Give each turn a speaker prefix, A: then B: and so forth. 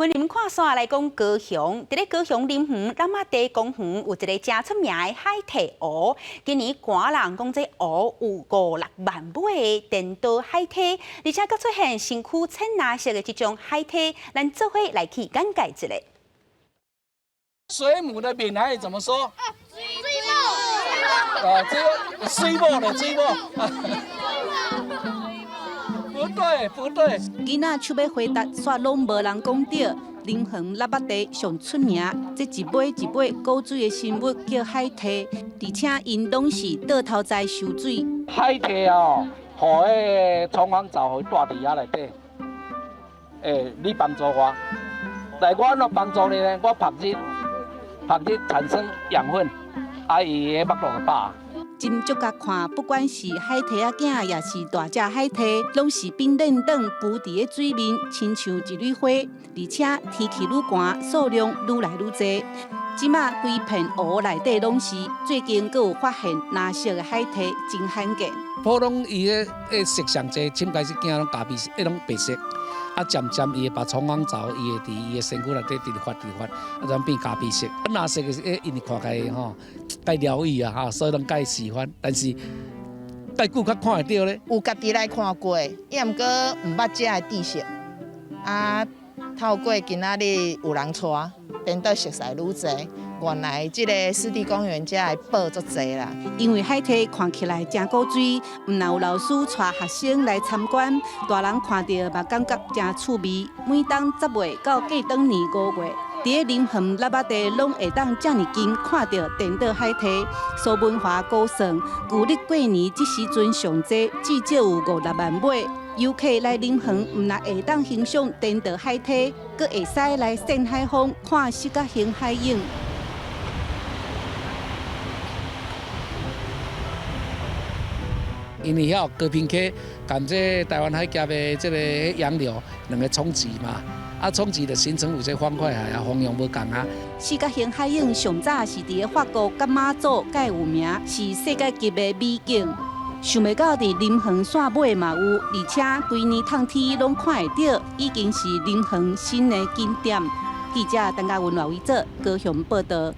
A: 云林看线来讲，高雄伫咧高雄林园南马地公园有一个真出名的海蹄蚵。今年官人讲这蚵有5、6万尾的颠倒海蹄，而且佫出现身躯浅蓝色的这种海蹄，咱做伙来去简介一下。
B: 水母的闽南语怎么说？这个水母的水母。不对。
C: 囡仔手要回答，煞拢无人讲对。林园腊八地上出名，这一尾一尾古水的生物叫海蹄，而且因拢是倒头在受水。
B: 海蹄哦，互迄冲锋罩会带伫遐内底。你帮助我，来我怎帮助你呢？我晒日产生养分，伊的腹路大。
C: 真足甲看，不管是海蹄仔囝，也是大只海蹄，拢是冰冷冷浮伫咧水面，亲像一蕊花。而且天气愈寒，数量愈来愈多。即马规片湖内底拢是，最近阁有发现蓝色的海蹄，真罕见。
B: 普通伊的色上济，深开始囝拢咖啡色，迄种白色。渐渐伊会把冲锋罩，伊会伫伊的身躯内底直发，转变咖啡色。蓝色的是因为看起来吼，介疗愈啊所以拢介喜欢。但是介久较看会到咧。
D: 有家己来看过，也毋过毋捌遮的知识。透过今仔日有人带，变到熟悉愈侪。原来这个湿地公园遮的宝足侪啦。
C: 因为海蹄看起来真古水，毋但有老师带学生来参观，大人看到嘛感觉真趣味。每当10月到过当年5月，伫咧林园腊八地拢会当遮尔近看到颠倒海蹄。苏文华估算，旧历过年这时阵上济至少有5、6万尾。游客来林园，毋但会当欣赏颠倒海蹄，阁会使来晒海风，看色甲形海影。
B: 因为遐高屏溪含这台湾海峡的这个洋流两个冲击嘛，冲击就形成有这方块海风向无共啊。
C: 四角形海影上早是伫咧法国甲马祖介有名，是世界级的美景。想袂到伫林园线尾嘛有，而且规年冬天拢看会到，已经是林园新的景点。记者陈嘉文、廖伟哲高雄报道。